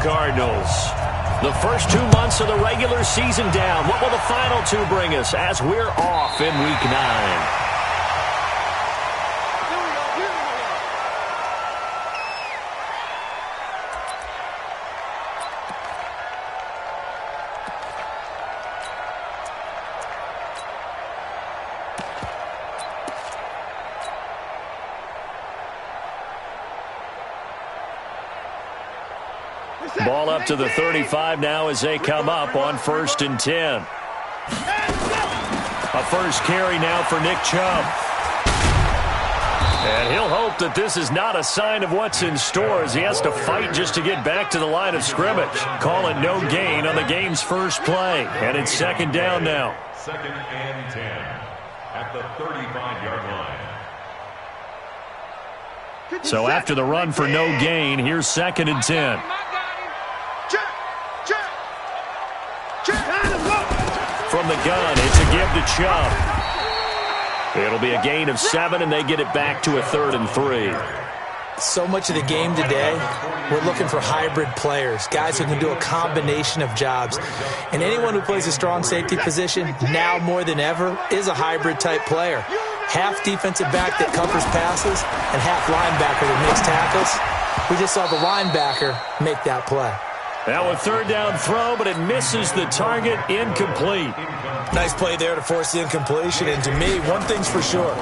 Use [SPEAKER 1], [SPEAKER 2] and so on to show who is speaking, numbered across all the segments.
[SPEAKER 1] Cardinals. The first 2 months of the regular season down. What will the final two bring us as we're off in Week 9? Ball up to the 35 now as they come up on 1st and 10. A first carry now for Nick Chubb. And he'll hope that this is not a sign of what's in store as he has to fight just to get back to the line of scrimmage. Call it no gain on the game's first play. And it's 2nd down now.
[SPEAKER 2] 2nd and 10 at the 35-yard line.
[SPEAKER 1] So after the run for no gain, here's 2nd and 10. From the gun, it's a give to Chubb. It'll be a gain of 7, and they get it back to a 3rd and 3.
[SPEAKER 3] So much of the game today, we're looking for hybrid players, guys who can do a combination of jobs. And anyone who plays a strong safety position, now more than ever, is a hybrid-type player. Half defensive back that covers passes and half linebacker that makes tackles. We just saw the linebacker make that play.
[SPEAKER 1] Now a 3rd down throw, but it misses the target, incomplete.
[SPEAKER 3] Nice play there to force the incompletion. And to me, one thing's for sure.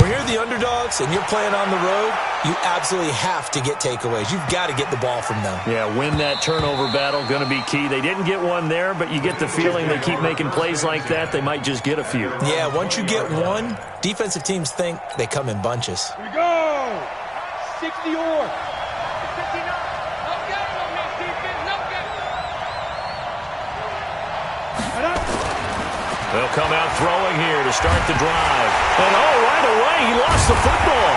[SPEAKER 3] When you're the underdogs and you're playing on the road, you absolutely have to get takeaways. You've got to get the ball from them.
[SPEAKER 1] Yeah, win that turnover battle, going to be key. They didn't get one there, but you get the feeling they keep making plays like that, they might just get a few.
[SPEAKER 3] Yeah, once you get one, defensive teams think they come in bunches.
[SPEAKER 4] Here we go! 60 or.
[SPEAKER 1] They'll come out throwing here to start the drive. And right away, he lost the football.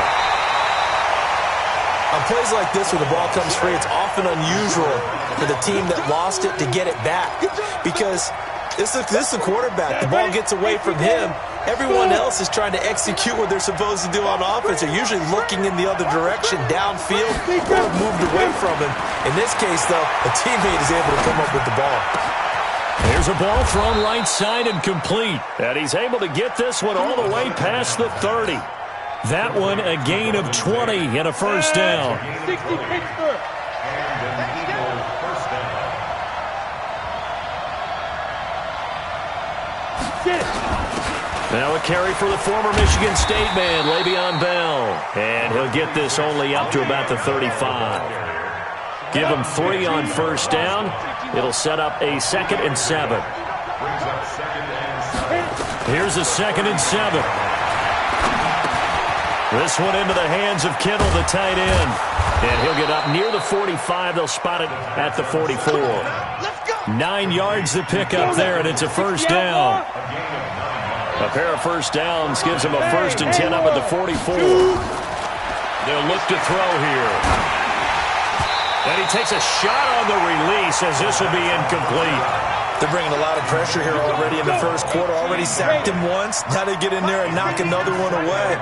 [SPEAKER 3] On plays like this where the ball comes free, it's often unusual for the team that lost it to get it back. Because this is the quarterback. The ball gets away from him. Everyone else is trying to execute what they're supposed to do on offense. They're usually looking in the other direction, downfield, or moved away from him. In this case, though, a teammate is able to come up with the ball.
[SPEAKER 1] There's a ball thrown right side and complete. And he's able to get this one all the way past the 30. That one a gain of 20 and a 1st down.
[SPEAKER 4] 60 Pittsburgh.
[SPEAKER 1] Now a carry for the former Michigan State man, Le'Veon Bell. And he'll get this only up to about the 35. Give him 3 on 1st down. It'll set up a 2nd and 7. Here's a 2nd and 7. This one into the hands of Kittle, the tight end. And he'll get up near the 45. They'll spot it at the 44. 9 yards to pick up there, and it's a 1st down. A pair of 1st downs gives him a 1st and 10 up at the 44. They'll look to throw here. And he takes a shot on the release as this will be incomplete.
[SPEAKER 3] They're bringing a lot of pressure here already in the 1st quarter. Already sacked him once. Now they get in there and knock another one away.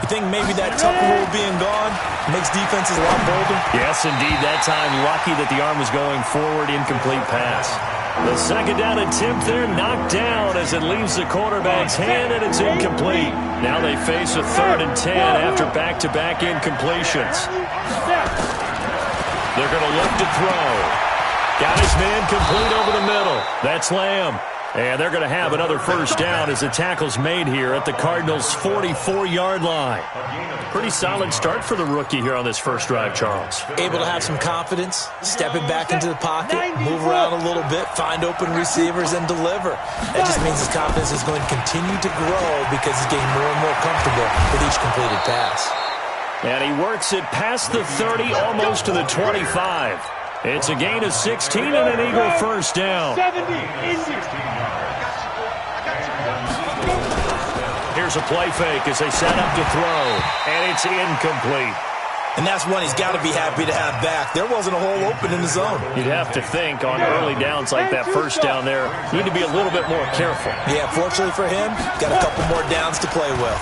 [SPEAKER 3] You think maybe that Tucker rule being gone makes defenses a lot bolder?
[SPEAKER 1] Yes, indeed. That time, lucky that the arm was going forward. Incomplete pass. The 2nd down attempt there knocked down as it leaves the quarterback's hand, and it's incomplete. Now they face a 3rd and 10 after back-to-back incompletions. They're going to look to throw. Got his man complete over the middle. That's Lamb. And they're going to have another 1st down as the tackle's made here at the Cardinals' 44-yard line. Pretty solid start for the rookie here on this first drive, Charles.
[SPEAKER 3] Able to have some confidence, stepping back into the pocket, move around a little bit, find open receivers, and deliver. That just means his confidence is going to continue to grow because he's getting more and more comfortable with each completed pass.
[SPEAKER 1] And he works it past the 30, almost to the 25. It's a gain of 16 and an Eagle 1st down.
[SPEAKER 4] 70,
[SPEAKER 1] Here's a play fake as they set up to throw, and it's incomplete.
[SPEAKER 3] And that's one he's got to be happy to have back. There wasn't a hole open in the zone.
[SPEAKER 1] You'd have to think on early downs like that 1st down there, need to be a little bit more careful.
[SPEAKER 3] Yeah, fortunately for him, got a couple more downs to play with.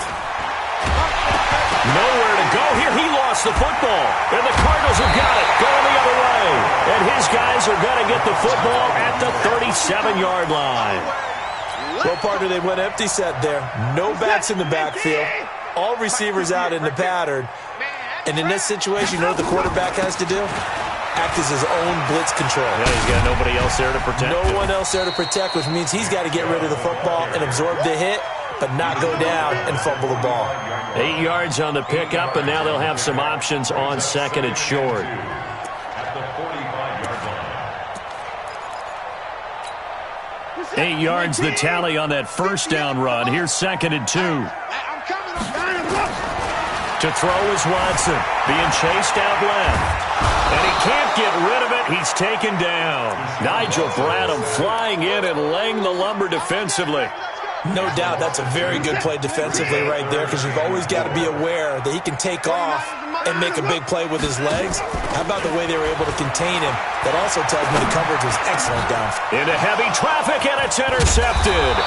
[SPEAKER 1] Nowhere to go here. He lost the football. And the Cardinals have got it. Going the other way. And his guys are going to get the football at the 37-yard line.
[SPEAKER 3] Well, partner, they went empty set there. No backs in the backfield. All receivers out in the pattern. And in this situation, you know what the quarterback has to do? Act as his own blitz control.
[SPEAKER 1] Yeah, he's got nobody else there to protect.
[SPEAKER 3] No one else there to protect, which means he's got to get rid of the football and absorb the hit, but not go down and fumble the ball.
[SPEAKER 1] 8 yards on the pickup, and now they'll have some options on second and short.
[SPEAKER 2] At the 45-yard line.
[SPEAKER 1] 8 yards the tally on that first down run. Here's second and 2. To throw is Watson, being chased out left. And he can't get rid of it. He's taken down. Nigel Bradham flying in and laying the lumber defensively.
[SPEAKER 3] No doubt that's a very good play defensively right there, because you've always got to be aware that he can take off and make a big play with his legs. How about the way they were able to contain him? That also tells me the coverage was excellent down.
[SPEAKER 1] Into heavy traffic, and it's intercepted.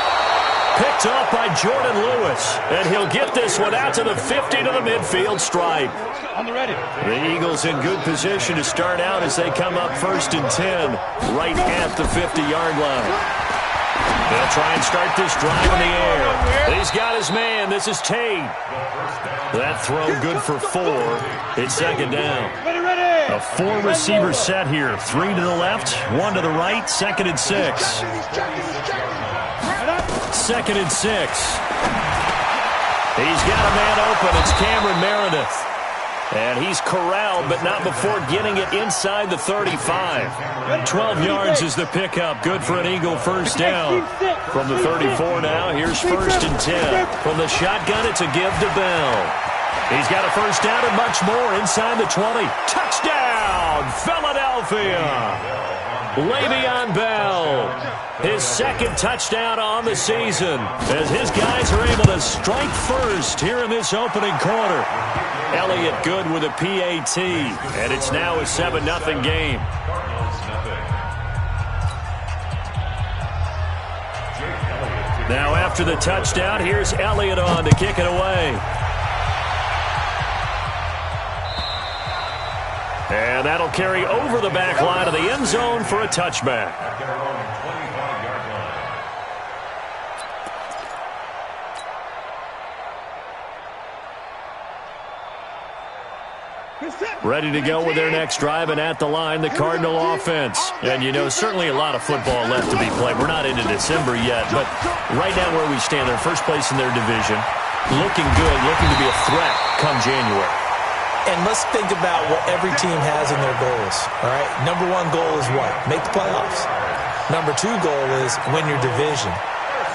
[SPEAKER 1] Picked off by Jordan Lewis, and he'll get this one out to the 50 to the midfield stripe.
[SPEAKER 4] On the ready.
[SPEAKER 1] The Eagles in good position to start out as they come up 1st and 10, right at the 50-yard line. They'll try and start this drive in the air. He's got his man. This is Tate. That throw good for 4. It's second down. A 4-receiver set here. 3 to the left, 1 to the right, second and 6. Second and 6. He's got a man open. It's Cameron Meredith. And he's corralled, but not before getting it inside the 35. 12 yards is the pickup. Good for an Eagle first down. From the 34 now, here's 1st and 10. From the shotgun, it's a give to Bell. He's got a first down and much more inside the 20. Touchdown, Philadelphia! Le'Veon Bell, his second touchdown on the season, as his guys are able to strike first here in this opening quarter. Elliott good with a PAT, and it's now a 7-0 game. Now after the touchdown, here's Elliott on to kick it away. And that'll carry over the back line of the end zone for a touchback. Ready to go with their next drive, and at the line, the Cardinal offense. And, you know, certainly a lot of football left to be played. We're not into December yet, but right now where we stand, they're first place in their division. Looking good, looking to be a threat come January.
[SPEAKER 3] And let's think about what every team has in their goals, all right? Number 1 goal is what? Make the playoffs. Number 2 goal is win your division.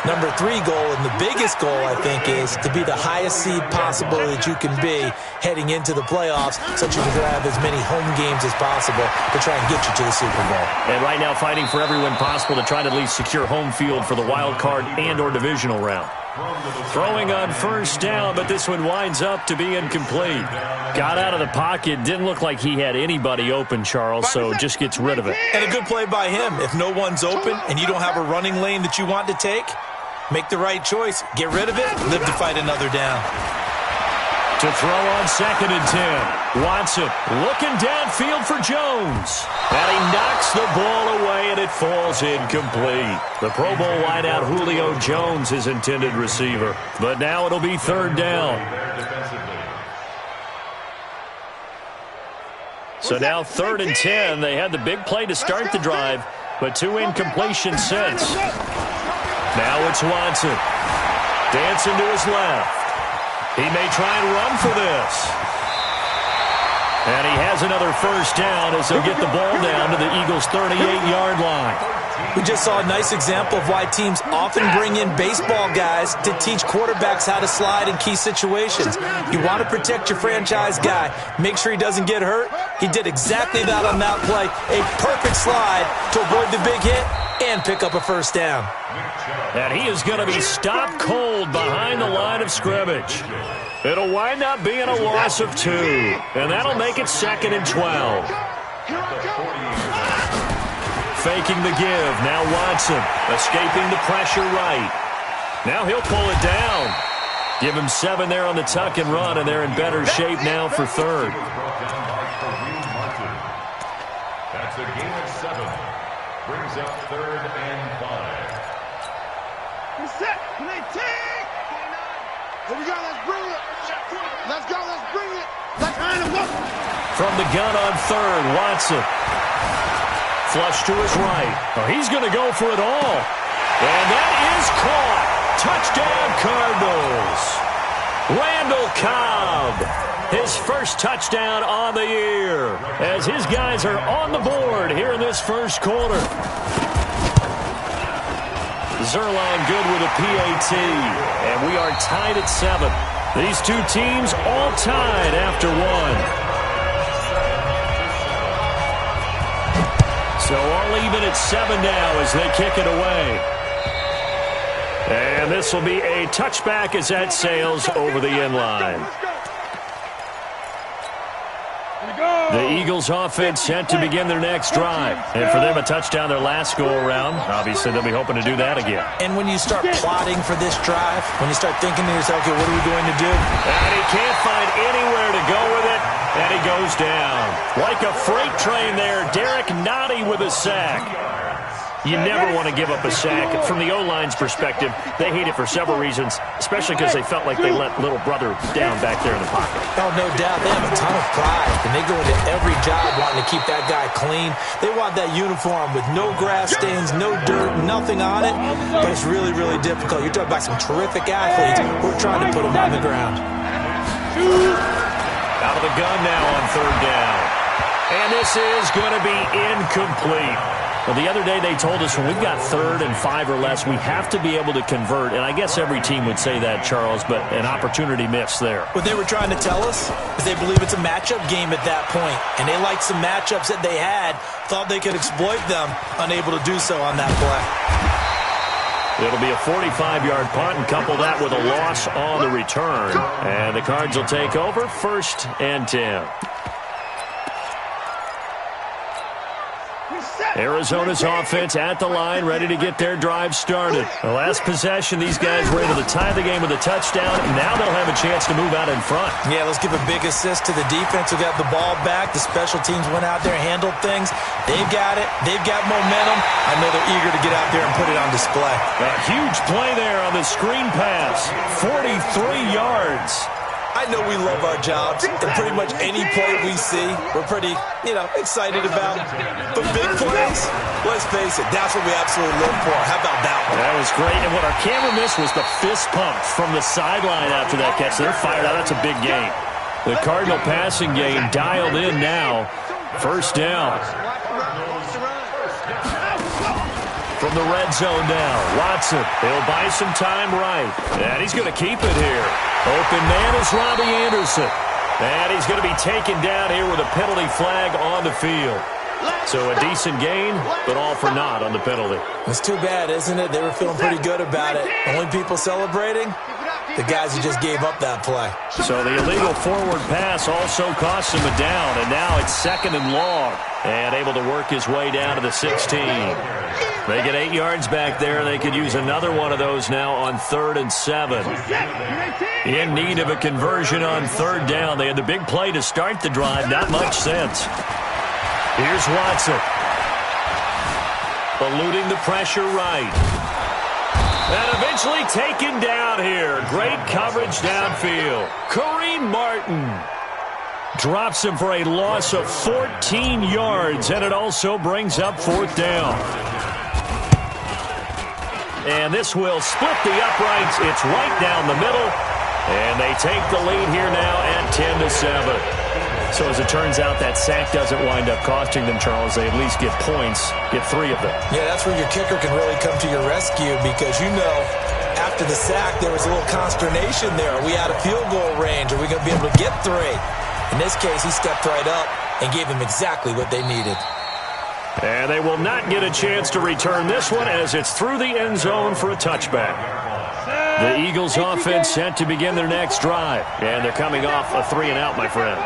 [SPEAKER 3] Number 3 goal, and the biggest goal, I think, is to be the highest seed possible that you can be heading into the playoffs, so that you can have as many home games as possible to try and get you to the Super Bowl.
[SPEAKER 1] And right now fighting for every win possible to try to at least secure home field for the wild card and or divisional round. Throwing on first down, but this one winds up to be incomplete. Got out of the pocket. Didn't look like he had anybody open, Charles, so just gets rid of it.
[SPEAKER 3] And a good play by him. If no one's open and you don't have a running lane that you want to take, make the right choice. Get rid of it. Live to fight another down.
[SPEAKER 1] To throw on second and 10. Watson looking downfield for Jones. And he knocks the ball away, and it falls incomplete. The Pro Bowl wideout Julio Jones, his intended receiver. But now it'll be third down. So now 3rd and 10. They had the big play to start the drive, but 2 incompletions since. Now it's Watson. Dancing to his left. He may try and run for this. And he has another first down as they'll get the ball down to the Eagles' 38-yard line.
[SPEAKER 3] We just saw a nice example of why teams often bring in baseball guys to teach quarterbacks how to slide in key situations. You want to protect your franchise guy. Make sure he doesn't get hurt. He did exactly that on that play. A perfect slide to avoid the big hit and pick up a first down.
[SPEAKER 1] And he is going to be stopped cold behind the line of scrimmage. It'll wind up being a loss of 2, and that'll make it 2nd and 12. Faking the give. Now Watson escaping the pressure right. Now he'll pull it down. Give him 7 there on the tuck and run, and they're in better shape now for third.
[SPEAKER 2] That's a gain of 7. Brings up 3rd and 5.
[SPEAKER 4] Set. Play take. Here we go. Let's bring it. Let's go. Let's bring it. Let's hand him up.
[SPEAKER 1] From the gun on third, Watson. Flush to his right. Oh, he's going to go for it all. And that is caught. Touchdown, Cardinals. Randall Cobb, his first touchdown on the year, as his guys are on the board here in this first quarter. Zerline good with a PAT, and we are tied at 7. These two teams all tied after 1. So all even at 7 now as they kick it away. And this will be a touchback as that sails over the end line. The Eagles offense set to begin their next drive. And for them, a touchdown their last go-around. Obviously, they'll be hoping to do that again.
[SPEAKER 3] And when you start plotting for this drive, when you start thinking to yourself, okay, what are we going to do?
[SPEAKER 1] And he can't find anywhere to go with it, and he goes down. Like a freight train there, Derek Nottie with a sack. You never want to give up a sack. From the O-line's perspective, they hate it for several reasons, especially because they felt like they let little brother down back there in the pocket.
[SPEAKER 3] Oh, no doubt. They have a ton of pride, and they go into every job wanting to keep that guy clean. They want that uniform with no grass stains, no dirt, nothing on it, but it's really, really difficult. You're talking about some terrific athletes who are trying to put them on the ground.
[SPEAKER 1] Out of the gun now on third down. And this is going to be incomplete. Well, the other day they told us when we've got 3rd and 5 or less, we have to be able to convert. And I guess every team would say that, Charles, but an opportunity missed there.
[SPEAKER 3] What they were trying to tell us is they believe it's a matchup game at that point. And they liked some matchups that they had, thought they could exploit them, unable to do so on that play.
[SPEAKER 1] It'll be a 45-yard punt and couple that with a loss on the return. And the Cards will take over 1st and 10. Arizona's offense at the line, ready to get their drive started. The last possession, these guys were able to tie the game with a touchdown. Now they'll have a chance to move out in front.
[SPEAKER 3] Yeah, let's give a big assist to the defense who got the ball back. The special teams went out there, handled things. They've got it. They've got momentum. I know they're eager to get out there and put it on display.
[SPEAKER 1] A huge play there on the screen pass. 43 yards.
[SPEAKER 3] I know we love our jobs, and pretty much any play we see, we're pretty, excited about. But big plays, let's face it, that's what we absolutely live for. How about that one?
[SPEAKER 1] That was great, and what our camera missed was the fist pump from the sideline after that catch. They're fired out. That's a big game. The Cardinal passing game dialed in now. 1st down. From the red zone now, Watson. He'll buy some time right, and he's going to keep it here. Open man is Robbie Anderson. And he's going to be taken down here with a penalty flag on the field. So a decent gain, but all for naught on the penalty.
[SPEAKER 3] It's too bad, isn't it? They were feeling pretty good about it. Only people celebrating, the guys who just gave up that play.
[SPEAKER 1] So the illegal forward pass also cost him a down, and now it's 2nd and long. And able to work his way down to the 16. They get 8 yards back there. They could use another one of those now on 3rd and 7. In need of a conversion on 3rd down. They had the big play to start the drive. Not much sense. Here's Watson. Eluding the pressure right. And eventually taken down here. Great coverage downfield. Kareem Martin drops him for a loss of 14 yards, and it also brings up 4th down. And this will split the uprights. It's right down the middle, and they take the lead here now at 10-7. So as it turns out, that sack doesn't wind up costing them, Charles. They at least get points, get 3 of them. Yeah, that's where your kicker can really come to your rescue because, after the sack, there was a little consternation there. Are we out of field goal range? Are we going to be able to get 3? In this case, he stepped right up and gave them exactly what they needed. And they will not get a chance to return this one as it's through the end zone for a touchback. The Eagles offense set to begin their next drive. And they're coming off a 3-and-out, my friend. I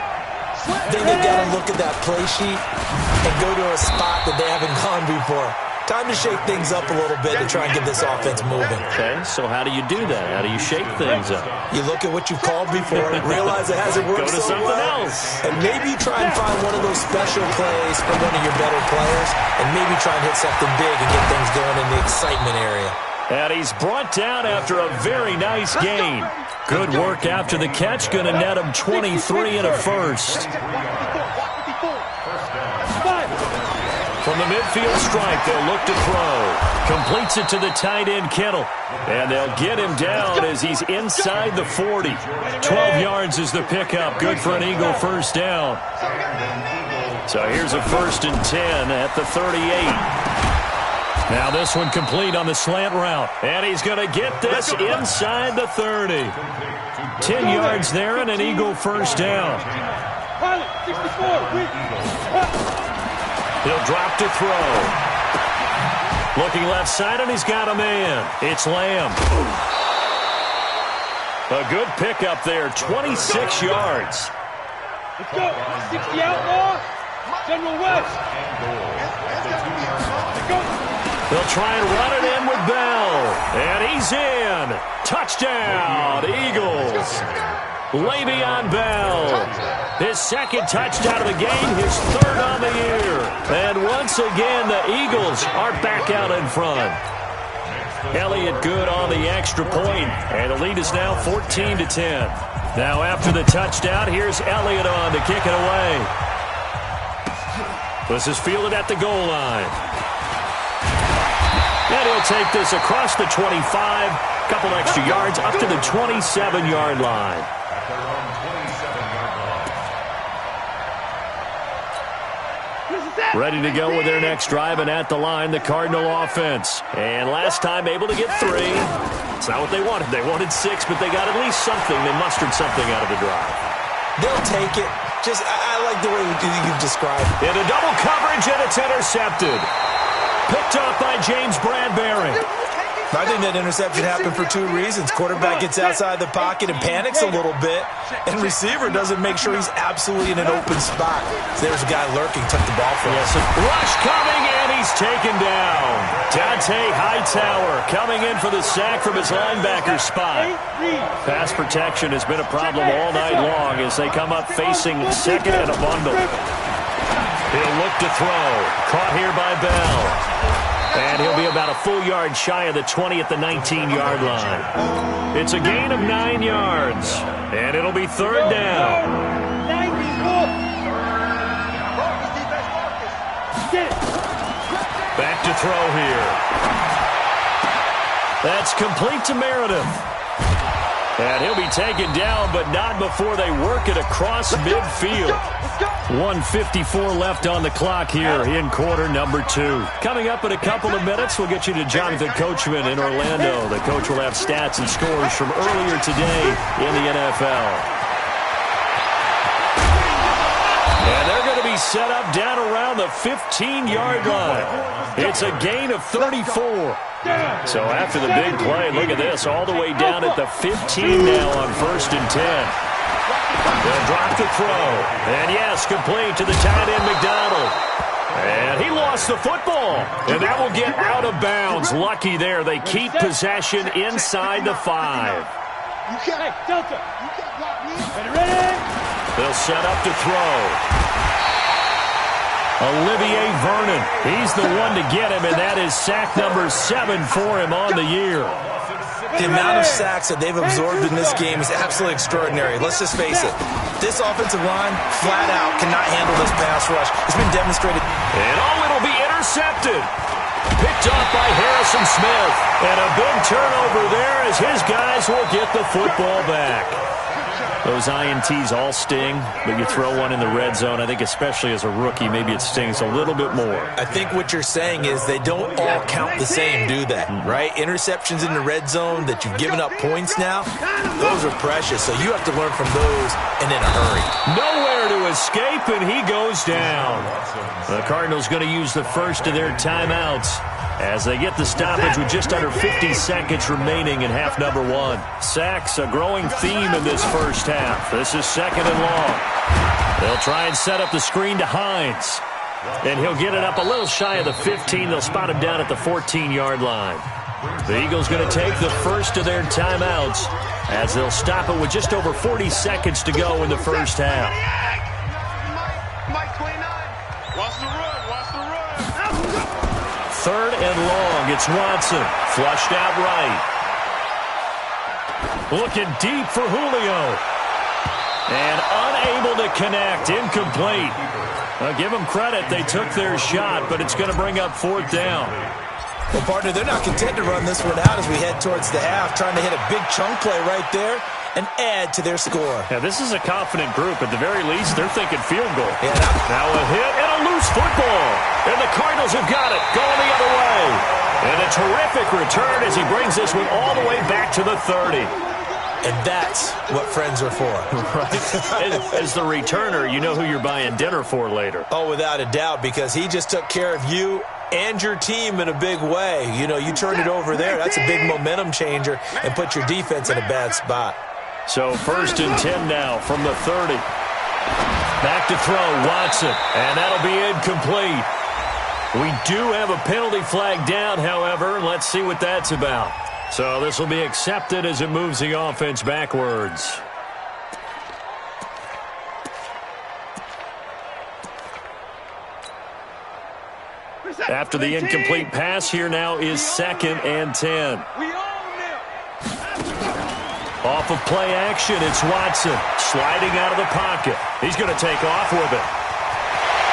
[SPEAKER 1] think they've got to look at that play sheet and go to a spot that they haven't gone before.
[SPEAKER 3] Time to shake things up a little bit to try and get this offense moving.
[SPEAKER 1] Okay, so how do you do that? How do you shake things up?
[SPEAKER 3] You look at what you've called before, realize it hasn't worked
[SPEAKER 1] Go to
[SPEAKER 3] so
[SPEAKER 1] something
[SPEAKER 3] well,
[SPEAKER 1] else.
[SPEAKER 3] and maybe try and find one of those special plays from one of your better players, and maybe try and hit something big and get things going in the excitement area.
[SPEAKER 1] And he's brought down after a very nice gain. Good work after the catch. Going to net him 23 and a first. From the midfield stripe, they'll look to throw. Completes it to the tight end, Kittle. And they'll get him down as he's inside the 40. 12 yards is the pickup. Good for an Eagle first down. So here's a 1st and 10 at the 38. Now this one complete on the slant route. And he's going to get this inside the 30. 10 yards there and an Eagle first down. He'll drop to throw. Looking left side, and he's got a man. It's Lamb. A good pickup there, 26 yards.
[SPEAKER 5] Let's go. 60 outlaw. General West.
[SPEAKER 1] They'll try and run it in with Bell. And he's in. Touchdown, Eagles. Le'Veon Bell. His second touchdown of the game, his 3rd on the year. And once again, the Eagles are back out in front. Elliott good on the extra point, and the lead is now 14-10. Now after the touchdown, here's Elliott on to kick it away. This is fielded at the goal line. And he'll take this across the 25, couple extra yards up to the 27-yard line. Ready to go with their next drive, and at the line, the Cardinal offense. And last time able to get 3. It's not what they wanted. They wanted 6, but they got at least something. They mustered something out of the drive.
[SPEAKER 3] They'll take it. I like the way you described it.
[SPEAKER 1] In a double coverage, and it's intercepted. Picked up by James Bradbury.
[SPEAKER 3] I think that interception happened for 2 reasons. Quarterback gets outside the pocket and panics a little bit, and receiver doesn't make sure he's absolutely in an open spot. So there's a guy lurking, took the ball from him.
[SPEAKER 1] Yes, rush coming, and he's taken down. Dante Hightower coming in for the sack from his linebacker spot. Pass protection has been a problem all night long as they come up facing second and a bundle. He'll look to throw. Caught here by Bell. And he'll be about a full yard shy of the 20 at the 19-yard line. It's a gain of 9 yards. And it'll be 3rd down. Back to throw here. That's complete to Meredith. And he'll be taken down, but not before they work it across midfield. 1:54 left on the clock here in quarter number 2. Coming up in a couple of minutes, we'll get you to Jonathan Coachman in Orlando. The coach will have stats and scores from earlier today in the NFL. And they're going to be set up down around the 15-yard line. It's a gain of 34. So after the big play, look at this, all the way down at the 15 now on 1st and 10. They'll drop to throw. And yes, complete to the tight end, McDonald. And he lost the football. And that will get out of bounds. Lucky there. They keep possession inside the 5. They'll set up to throw. Olivier Vernon. He's the one to get him, and that is sack number 7 for him on the year.
[SPEAKER 3] The amount of sacks that they've absorbed in this game is absolutely extraordinary. Let's just face it. This offensive line, flat out, cannot handle this pass rush. It's been demonstrated.
[SPEAKER 1] And it'll be intercepted. Picked off by Harrison Smith. And a big turnover there as his guys will get the football back. Those INTs all sting, but you throw one in the red zone, I think especially as a rookie, maybe it stings a little bit more.
[SPEAKER 3] I think what you're saying is they don't all count the same, do they? Right? Interceptions in the red zone that you've given up points now, those are precious, so you have to learn from those and in a hurry.
[SPEAKER 1] Nowhere to escape, and he goes down. The Cardinals going to use the first of their timeouts as they get the stoppage with just under 50 seconds remaining in half number 1. Sacks, a growing theme in this first half. This is 2nd and long. They'll try and set up the screen to Hines. And he'll get it up a little shy of the 15. They'll spot him down at the 14-yard line. The Eagles going to take the first of their timeouts as they'll stop it with just over 40 seconds to go in the first half. Third and long. It's Watson. Flushed out right. Looking deep for Julio. And unable to connect. Incomplete. I'll give them credit. They took their shot, but it's going to bring up fourth down.
[SPEAKER 3] Well, partner, they're not content to run this one out as we head towards the half, trying to hit a big chunk play right there and add to their score.
[SPEAKER 1] Yeah, this is a confident group. At the very least, they're thinking field goal.
[SPEAKER 3] Yeah,
[SPEAKER 1] now a hit and a loose football. And the Cardinals have got it, going the other way. And a terrific return as he brings this one all the way back to the 30.
[SPEAKER 3] And that's what friends are for.
[SPEAKER 1] Right. As the returner, you know who you're buying dinner for later.
[SPEAKER 3] Oh, without a doubt, because he just took care of you and your team in a big way. You know, you turn it over there. That's a big momentum changer and put your defense in a bad spot.
[SPEAKER 1] So first and 10 now from the 30. Back to throw, Watson. And that'll be incomplete. We do have a penalty flag down, however. Let's see what that's about. So this will be accepted as it moves the offense backwards. After the incomplete pass, here now is second and 10. Off of play action, it's Watson sliding out of the pocket. He's going to take off with it.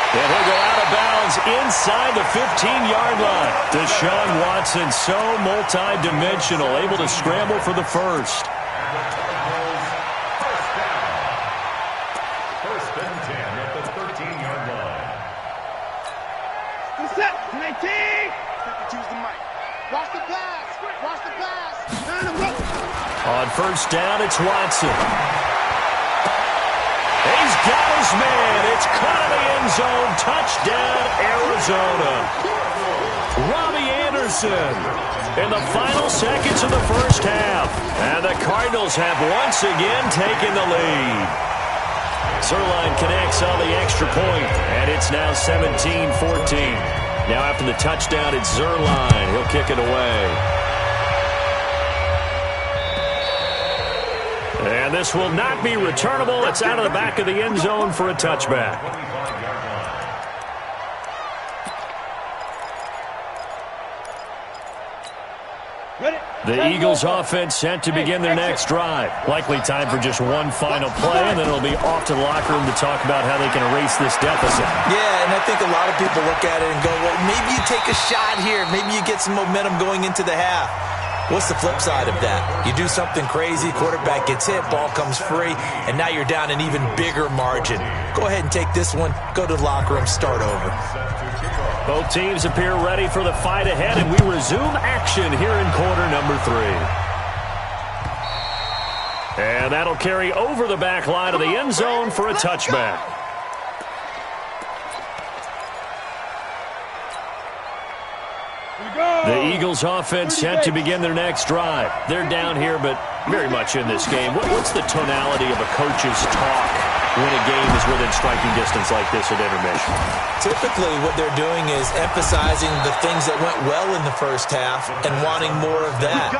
[SPEAKER 1] And he'll go out of bounds inside the 15-yard line. Deshaun Watson, so multi-dimensional, able to scramble for the first.
[SPEAKER 2] First and 10 at the 13-yard line.
[SPEAKER 4] Set. 19. Choose the mic. Watch the pass. Watch the pass.
[SPEAKER 1] On first down, it's Watson. He's got his man. It's caught in the end zone. Touchdown, Arizona. Robbie Anderson in the final seconds of the first half. And the Cardinals have once again taken the lead. Zerline connects on the extra point, and it's now 17-14. Now after the touchdown, it's Zerline. He'll kick it away. And this will not be returnable. It's out of the back of the end zone for a touchback. The Eagles offense set to begin their next drive. Likely time for just one final play, and then it'll be off to the locker room to talk about how they can erase this deficit.
[SPEAKER 3] Yeah, and I think a lot of people look at it and go, well, maybe you take a shot here. Maybe you get some momentum going into the half. What's the flip side of that? You do something crazy, quarterback gets hit, ball comes free, and now you're down an even bigger margin. Go ahead and take this one, go to the locker room, start over.
[SPEAKER 1] Both teams appear ready for the fight ahead, and we resume action here in quarter number 3. And that'll carry over the back line of the end zone for a touchback. The Eagles offense set to begin their next drive. They're down here, but very much in this game. What's the tonality of a coach's talk when a game is within striking distance like this at intermission?
[SPEAKER 3] Typically, what they're doing is emphasizing the things that went well in the first half and wanting more of that.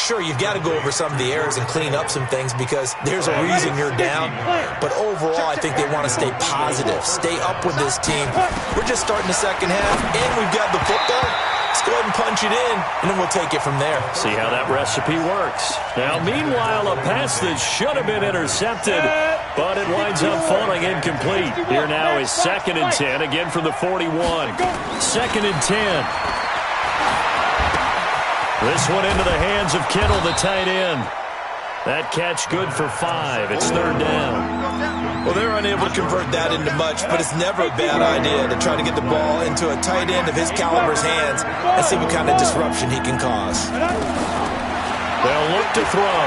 [SPEAKER 3] Sure, you've got to go over some of the errors and clean up some things because there's a reason you're down. But overall, I think they want to stay positive, stay up with this team. We're just starting the second half, and we've got the football. Let's go ahead and punch it in, and then we'll take it from there.
[SPEAKER 1] See how that recipe works. Now, meanwhile, a pass that should have been intercepted, but it winds up falling incomplete. Here now is second and 10, again from the 41. Second and 10. This one into the hands of Kittle, the tight end. That catch good for 5. It's third down.
[SPEAKER 3] Well, they're unable to convert that into much, but it's never a bad idea to try to get the ball into a tight end of his caliber's hands and see what kind of disruption he can cause.
[SPEAKER 1] They'll look to throw.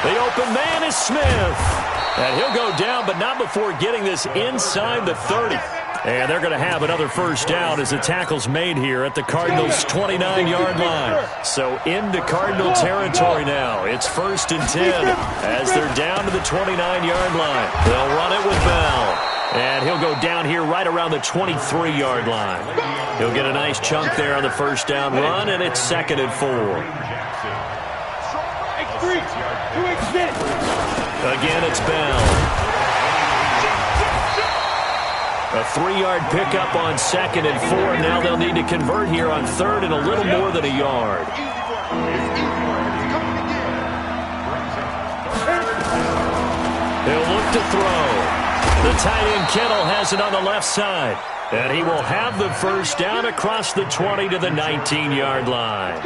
[SPEAKER 1] The open man is Smith. And he'll go down, but not before getting this inside the 30. And they're going to have another first down as the tackle's made here at the Cardinals' 29-yard line. So into Cardinal territory now. It's first and 10 as they're down to the 29-yard line. They'll run it with Bell. And he'll go down here right around the 23-yard line. He'll get a nice chunk there on the first down run, and it's 2nd and 4. Again, it's Bell. A 3-yard pickup on 2nd and 4. Now they'll need to convert here on 3rd and a little more than a yard. He'll look to throw. The tight end Kittle has it on the left side. And he will have the first down across the 20 to the 19-yard line.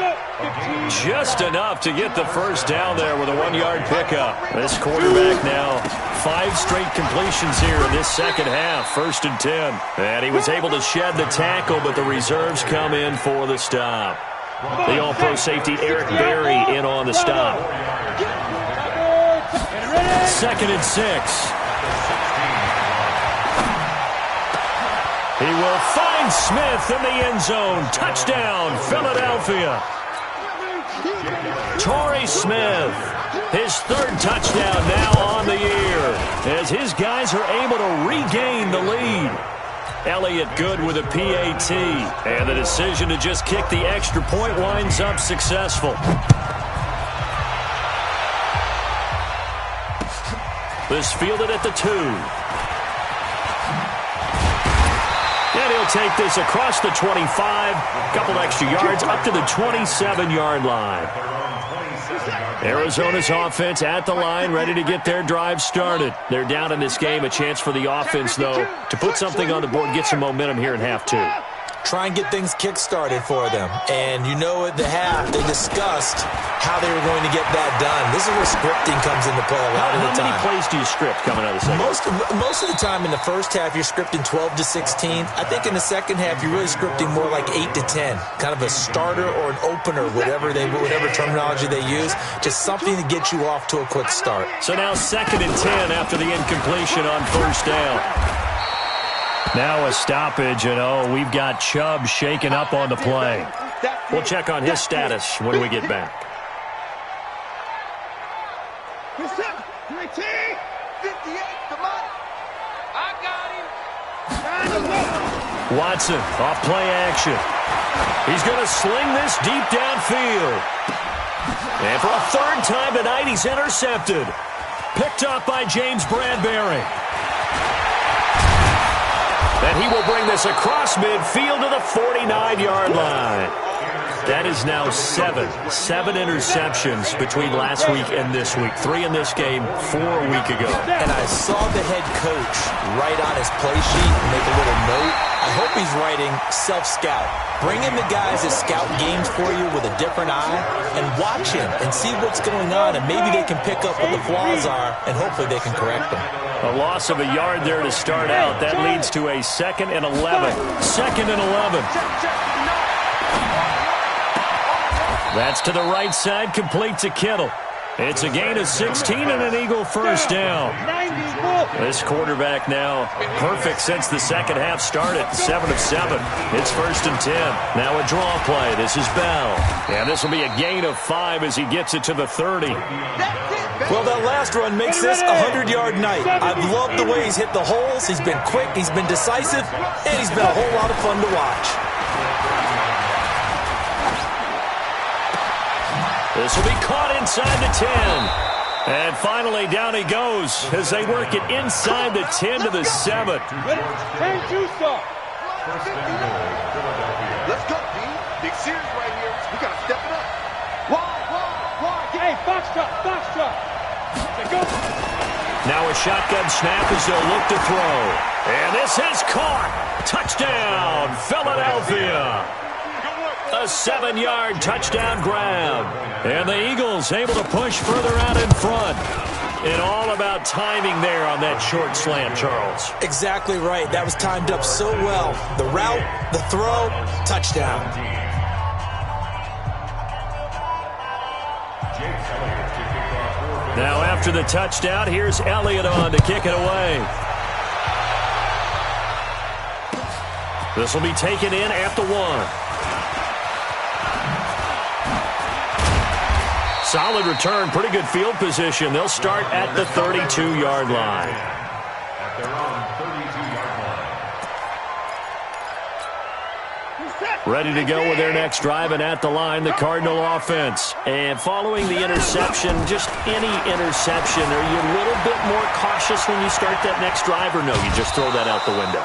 [SPEAKER 1] Just enough to get the first down there with a 1-yard pickup. This quarterback now 5 straight completions here in this second half. 1st and 10. And he was able to shed the tackle, but the reserves come in for the stop. The all-pro safety Eric Berry in on the stop. 2nd and 6. He will find Smith in the end zone. Touchdown, Philadelphia. Torrey Smith, his 3rd touchdown now on the year, as his guys are able to regain the lead. Elliott good with a PAT, and the decision to just kick the extra point winds up successful. This fielded at the 2. And he'll take this across the 25, couple extra yards up to the 27-yard line. Arizona's offense at the line, ready to get their drive started. They're down in this game. A chance for the offense, though, to put something on the board, get some momentum here in half 2.
[SPEAKER 3] Try and get things kick-started for them. And you know at the half, they discussed how they were going to get that done. This is where scripting comes into play a lot of the time.
[SPEAKER 1] How many plays do you script coming out of the second?
[SPEAKER 3] Most of the time in the first half, you're scripting 12 to 16. I think in the second half, you're really scripting more like 8 to 10. Kind of a starter or an opener, whatever terminology they use. Just something to get you off to a quick start.
[SPEAKER 1] So now 2nd and 10 after the incompletion on first down. Now a stoppage, and we've got Chubb shaken up on the play. We'll check on his status when we get back. Watson off play action. He's going to sling this deep downfield. And for a 3rd time tonight, he's intercepted. Picked up by James Bradbury. And he will bring this across midfield to the 49-yard line. That is now 7 interceptions between last week and this week. 3 in this game, 4 a week ago.
[SPEAKER 3] And I saw the head coach write on his play sheet and make a little note. I hope he's writing self-scout. Bring in the guys that scout games for you with a different eye and watch him and see what's going on, and maybe they can pick up what the flaws are, and hopefully they can correct them.
[SPEAKER 1] A loss of a yard there to start out. That leads to a 2nd and 11. 2nd and 11. That's to the right side, complete to Kittle. It's a gain of 16 and an Eagle first down. This quarterback now perfect since the second half started. 7 of 7. It's 1st and 10. Now a draw play. This is Bell. And this will be a gain of 5 as he gets it to the 30.
[SPEAKER 3] Well, that last run makes this a 100-yard night. I've loved the way he's hit the holes. He's been quick, he's been decisive, and he's been a whole lot of fun to watch.
[SPEAKER 1] This will be caught inside the 10. And finally, down he goes as they work it inside the 10 to the 7.
[SPEAKER 4] Let's go, D. Big series right here. We got to step it up. Wide.
[SPEAKER 5] Hey, box drop. Go.
[SPEAKER 1] Now a shotgun snap as they'll look to throw. And this is caught. Touchdown, Philadelphia. A 7-yard touchdown grab. And the Eagles able to push further out in front. And all about timing there on that short slant, Charles.
[SPEAKER 3] Exactly right. That was timed up so well. The route, the throw, touchdown.
[SPEAKER 1] Now after the touchdown, here's Elliott on to kick it away. This will be taken in at the 1. Solid return, pretty good field position. They'll start at the 32-yard line.
[SPEAKER 2] At their own 32
[SPEAKER 1] Ready to go with their next drive, and at the line, the Cardinal offense. And following the interception, just any interception, are you a little bit more cautious when you start that next drive, or no, you just throw that out the window?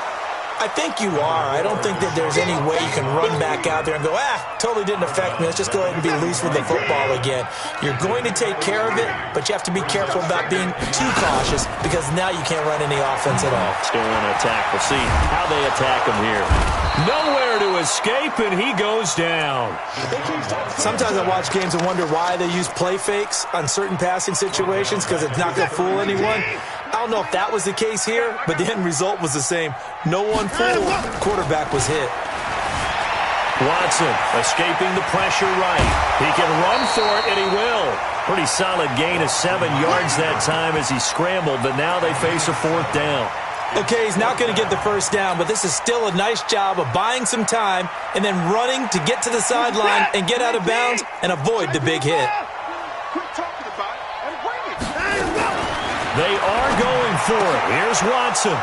[SPEAKER 3] I think you are. I don't think that there's any way you can run back out there and go, totally didn't affect me. Let's just go ahead and be loose with the football again. You're going to take care of it, but you have to be careful about being too cautious because now you can't run any offense at all.
[SPEAKER 1] Still want to attack. We'll see how they attack him here. Nowhere to escape, and he goes down.
[SPEAKER 3] Sometimes I watch games and wonder why they use play fakes on certain passing situations because it's not going to fool anyone. I don't know if that was the case here, but the end result was the same. No one fooled. Quarterback was hit.
[SPEAKER 1] Watson escaping the pressure right. He can run for it, and he will. Pretty solid gain of 7 yards that time as he scrambled, but now they face a 4th down.
[SPEAKER 3] Okay, he's not going to get the first down, but this is still a nice job of buying some time and then running to get to the sideline and get out of bounds and avoid the big hit.
[SPEAKER 1] They are going for it. Here's Watson.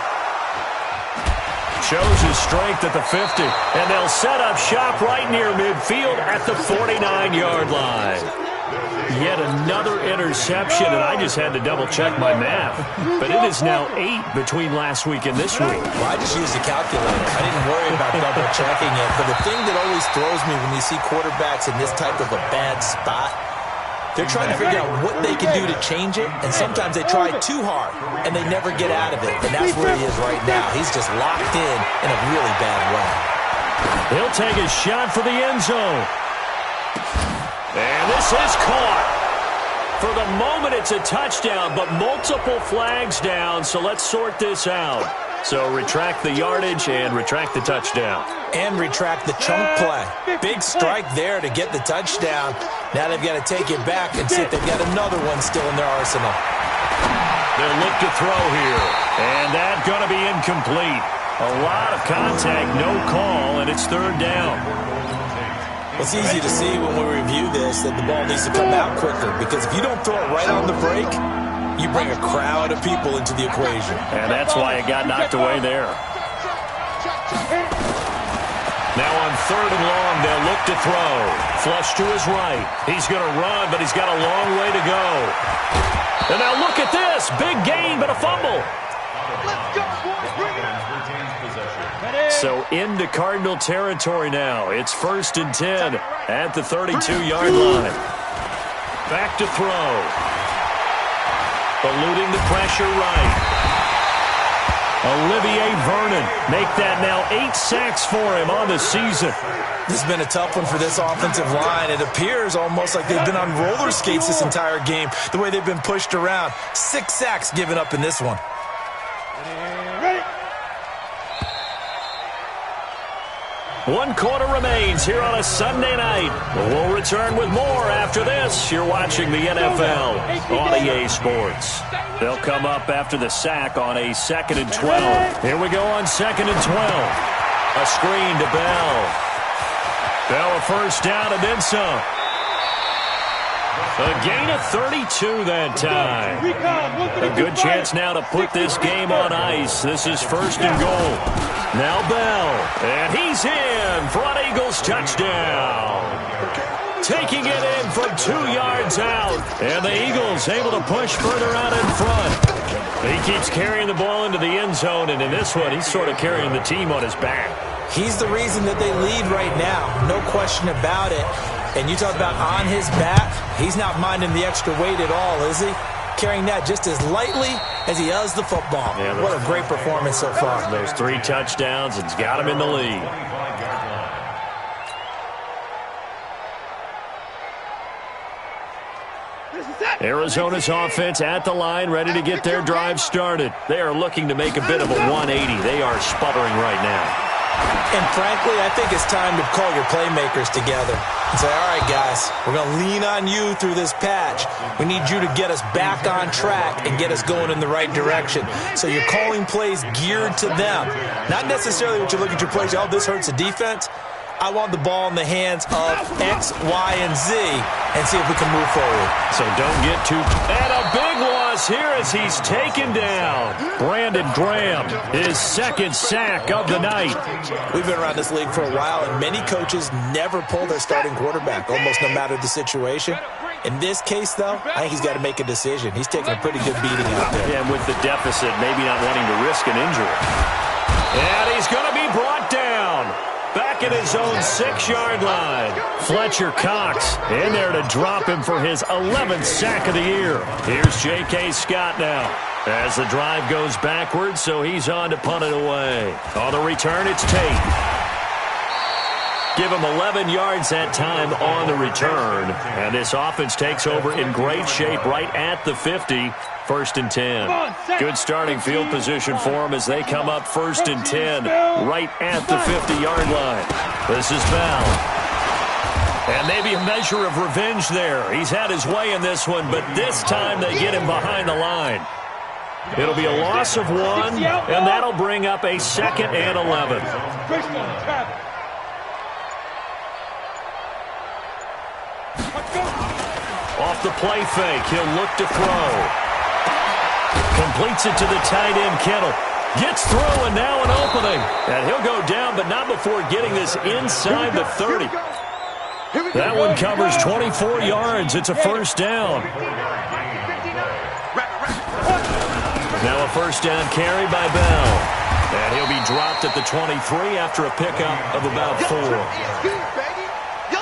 [SPEAKER 1] Shows his strength at the 50, and they'll set up shop right near midfield at the 49-yard line. Yet another interception, and I just had to double-check my math. But it is now 8 between last week and this week.
[SPEAKER 3] Well, I just used a calculator. I didn't worry about double-checking it. But the thing that always throws me when you see quarterbacks in this type of a bad spot, they're trying to figure out what they can do to change it, and sometimes they try too hard, and they never get out of it. And that's where he is right now. He's just locked in a really bad way.
[SPEAKER 1] He'll take a shot for the end zone. And this is caught. For the moment, it's a touchdown, but multiple flags down, so let's sort this out. So retract the yardage and retract the touchdown.
[SPEAKER 3] And retract the chunk play. Big strike there to get the touchdown. Now they've got to take it back and see if they've got another one still in their arsenal.
[SPEAKER 1] They'll look to throw here. And that's going to be incomplete. A lot of contact, no call, and it's 3rd down.
[SPEAKER 3] Well, it's easy to see when we review this that the ball needs to come out quicker because if you don't throw it right on the break, you bring a crowd of people into the equation.
[SPEAKER 1] And that's why it got knocked away there. Now on 3rd and long, they'll look to throw. Flush to his right. He's going to run, but he's got a long way to go. And now look at this. Big gain, but a fumble.
[SPEAKER 4] Let's go, boys. Bring it up.
[SPEAKER 1] So into Cardinal territory now. It's 1st and 10 at the 32-yard line. Back to throw. Eluding the pressure right. Olivier Vernon make that now 8 sacks for him on the season.
[SPEAKER 3] This has been a tough one for this offensive line. It appears almost like they've been on roller skates this entire game, the way they've been pushed around. 6 sacks given up in this one.
[SPEAKER 1] One quarter remains here on a Sunday night. We'll return with more after this. You're watching the NFL on EA Sports. They'll come up after the sack on a 2nd and 12. Here we go on 2nd and 12. A screen to Bell. Bell a first down and then some. A gain of 32 that time. A good chance now to put this game on ice. This is 1st and goal. Now Bell, and he's in. Front Eagles touchdown. Taking it in from 2 yards out. And the Eagles able to push further out in front. He keeps carrying the ball into the end zone, and in this one, he's sort of carrying the team on his back.
[SPEAKER 3] He's the reason that they lead right now. No question about it. And you talk about on his back, he's not minding the extra weight at all, is he? Carrying that just as lightly as he does the football. Yeah, what a great performance so far.
[SPEAKER 1] There's 3 touchdowns and it's got him in the lead. Arizona's offense at the line, ready to get their drive started. They are looking to make a bit of a 180. They are sputtering right now.
[SPEAKER 3] And frankly, I think it's time to call your playmakers together and say, all right, guys, we're going to lean on you through this patch. We need you to get us back on track and get us going in the right direction. So you're calling plays geared to them. Not necessarily what you look at your plays, oh, this hurts the defense. I want the ball in the hands of X, Y, and Z and see if we can move forward.
[SPEAKER 1] So don't get too... And a big loss here as he's taken down. Brandon Graham, his second sack of the night.
[SPEAKER 3] We've been around this league for a while, and many coaches never pull their starting quarterback, almost no matter the situation. In this case, though, I think he's got to make a decision. He's taking a pretty good beating out there.
[SPEAKER 1] Yeah, and with the deficit, maybe not wanting to risk an injury. And he's going to be brought down. Back at his own 6-yard line. Fletcher Cox in there to drop him for his 11th sack of the year. Here's J.K. Scott now as the drive goes backwards, so he's on to punt it away. On the return, it's Tate. Give him 11 yards that time on the return. And this offense takes over in great shape right at the 50. 1st and 10. Good starting field position for them as they come up 1st and 10 right at the 50-yard line. This is Bell. And maybe a measure of revenge there. He's had his way in this one, but this time they get him behind the line. It'll be a loss of 1, and that'll bring up a 2nd and 11. Off the play fake, he'll look to throw. Completes it to the tight end, Kittle. Gets through, and now an opening. And he'll go down, but not before getting this inside the 30. That one covers 24 yards. It's a 1st down. Now a 1st down carry by Bell. And he'll be dropped at the 23 after a pickup of about 4.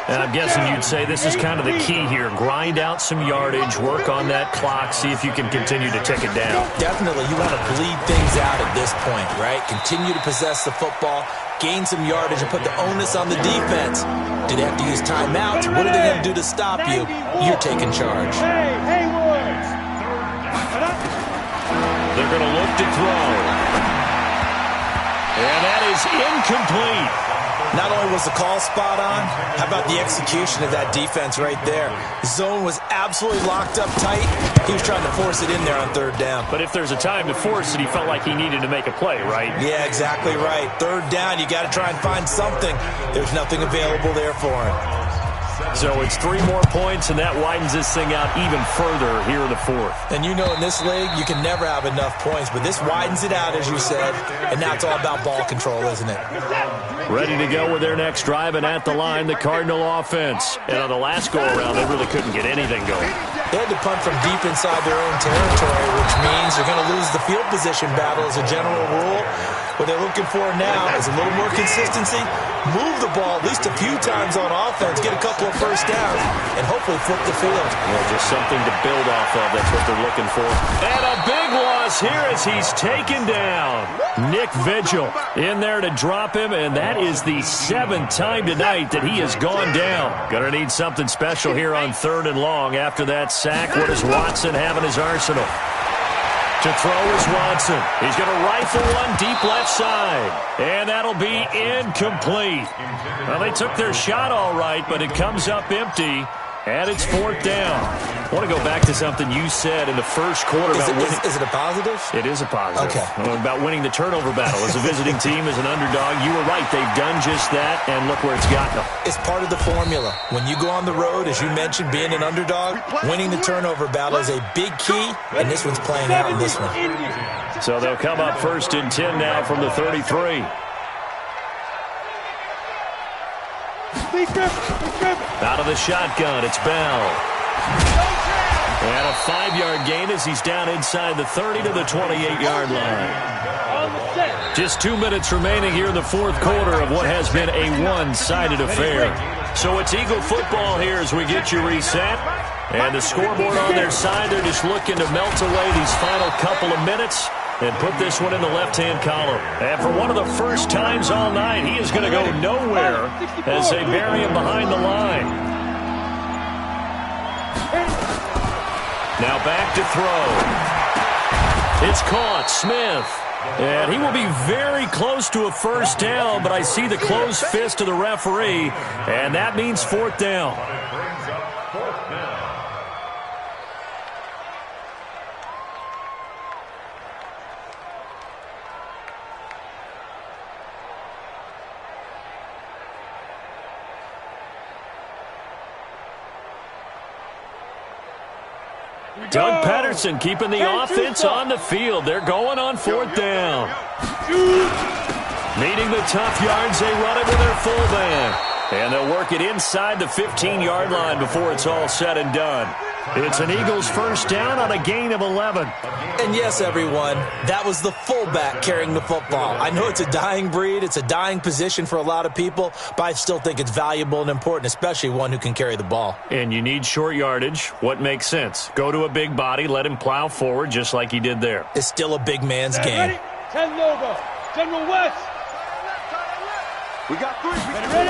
[SPEAKER 1] And I'm guessing you'd say this is kind of the key here. Grind out some yardage, work on that clock, see if you can continue to tick it down.
[SPEAKER 3] Definitely, you want to bleed things out at this point, right? Continue to possess the football, gain some yardage, and put the onus on the defense. Do they have to use timeouts? What are they going to do to stop you? You're taking charge.
[SPEAKER 1] They're going to look to throw. And that is incomplete.
[SPEAKER 3] Not only was the call spot on, how about the execution of that defense right there? The zone was absolutely locked up tight. He was trying to force it in there on 3rd down.
[SPEAKER 1] But if there's a time to force it, he felt like he needed to make a play, right?
[SPEAKER 3] Yeah, exactly right. 3rd down, you got to try and find something. There's nothing available there for him.
[SPEAKER 1] So it's 3 more points, and that widens this thing out even further here in the 4th.
[SPEAKER 3] And you know in this league, you can never have enough points, but this widens it out, as you said, and now it's all about ball control, isn't it?
[SPEAKER 1] Ready to go with their next drive, and at the line, the Cardinal offense. And on the last go-around, they really couldn't get anything going.
[SPEAKER 3] They had to punt from deep inside their own territory, which means they're going to lose the field position battle as a general rule. What they're looking for now is a little more consistency, move the ball at least a few times on offense, get a couple of 1st downs, and hopefully flip the field.
[SPEAKER 1] Well, just something to build off of. That's what they're looking for. And a big loss here as he's taken down. Nick Vigil in there to drop him, and that is the 7th time tonight that he has gone down. Gonna need something special here on 3rd and long. After that sack, what does Watson have in his arsenal? To throw is Watson. He's going to rifle one deep left side. And that'll be incomplete. Well, they took their shot all right, but it comes up empty. And it's 4th down. I want to go back to something you said in the first quarter about winning.
[SPEAKER 3] Is it a positive?
[SPEAKER 1] It is a positive.
[SPEAKER 3] Okay.
[SPEAKER 1] About winning the turnover battle. As a visiting team, as an underdog, you were right. They've done just that, and look where it's gotten them.
[SPEAKER 3] It's part of the formula. When you go on the road, as you mentioned, being an underdog, winning the turnover battle is a big key, and this one's playing out in this one.
[SPEAKER 1] So they'll come up 1st and 10 now from the 33. Out of the shotgun, it's Bell. And a 5-yard gain as he's down inside the 30 to the 28-yard line. Just 2 minutes remaining here in the 4th quarter of what has been a one-sided affair. So it's Eagle football here as we get you reset. And the scoreboard on their side, they're just looking to melt away these final couple of minutes and put this one in the left-hand column. And for one of the first times all night, he is going to go nowhere as they bury him behind the line. Now back to throw. It's caught. Smith. And he will be very close to a 1st down, but I see the closed fist of the referee, and that means 4th down. Doug Patterson keeping the offense on the field. They're going on 4th down. Needing the tough yards, they run it with their fullback. And they'll work it inside the 15-yard line before it's all said and done. It's an Eagles first down on a gain of 11.
[SPEAKER 3] And yes, everyone, that was the fullback carrying the football. I know it's a dying breed. It's a dying position for a lot of people, but I still think it's valuable and important, especially one who can carry the ball.
[SPEAKER 1] And you need short yardage. What makes sense? Go to a big body, let him plow forward just like he did there.
[SPEAKER 3] It's still a big man's game.
[SPEAKER 5] Ready? 10 over. General West.
[SPEAKER 4] We got 3.
[SPEAKER 5] Ready?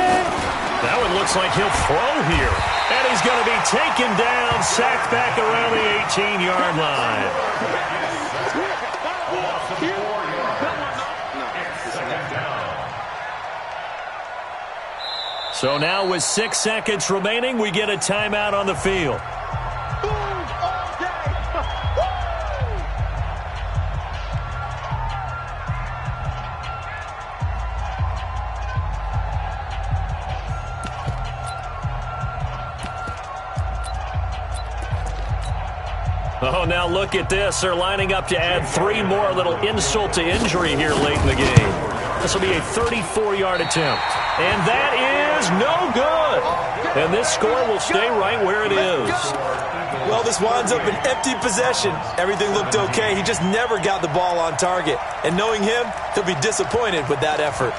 [SPEAKER 1] That one looks like he'll throw here. And he's going to be taken down, sacked back around the 18-yard line. So now with 6 seconds remaining, we get a timeout on the field. Oh, now look at this. They're lining up to add 3 more, a little insult to injury here late in the game. This will be a 34-yard attempt. And that is no good. And this score will stay right where it is.
[SPEAKER 3] Well, this winds up an empty possession. Everything looked okay. He just never got the ball on target. And knowing him, he'll be disappointed with that effort.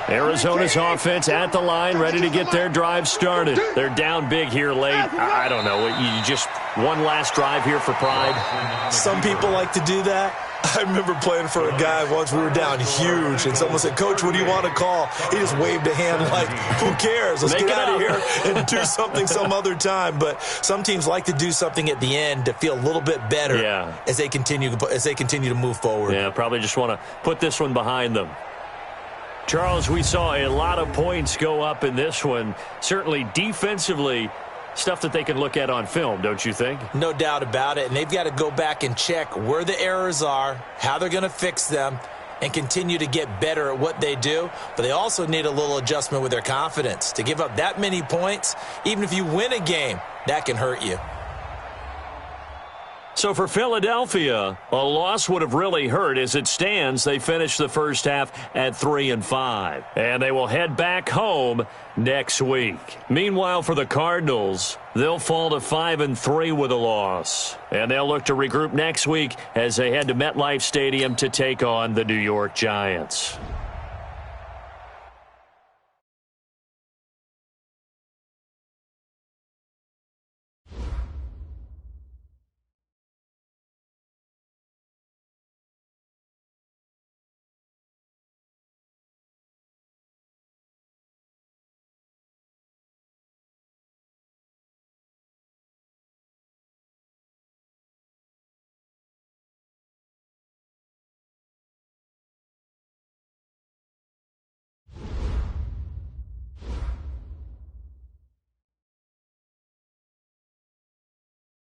[SPEAKER 1] Arizona's offense at the line, ready to get their drive started. They're down big here late. I don't know. You just one last drive here for pride?
[SPEAKER 3] Some people like to do that. I remember playing for a guy once. We were down huge, and someone said, "Coach, what do you want to call?" He just waved a hand like, "Who cares? Let's get out of here and do something some other time." But some teams like to do something at the end to feel a little bit better as they continue to move forward.
[SPEAKER 1] Yeah, probably just want to put this one behind them. Charles, we saw a lot of points go up in this one. Certainly defensively, stuff that they can look at on film, don't you think?
[SPEAKER 3] No doubt about it. And they've got to go back and check where the errors are, how they're going to fix them, and continue to get better at what they do. But they also need a little adjustment with their confidence. To give up that many points, even if you win a game, that can hurt you.
[SPEAKER 1] So for Philadelphia, a loss would have really hurt. As it stands, they finished the first half at 3-5. And they will head back home next week. Meanwhile, for the Cardinals, they'll fall to 5-3 with a loss. And they'll look to regroup next week as they head to MetLife Stadium to take on the New York Giants.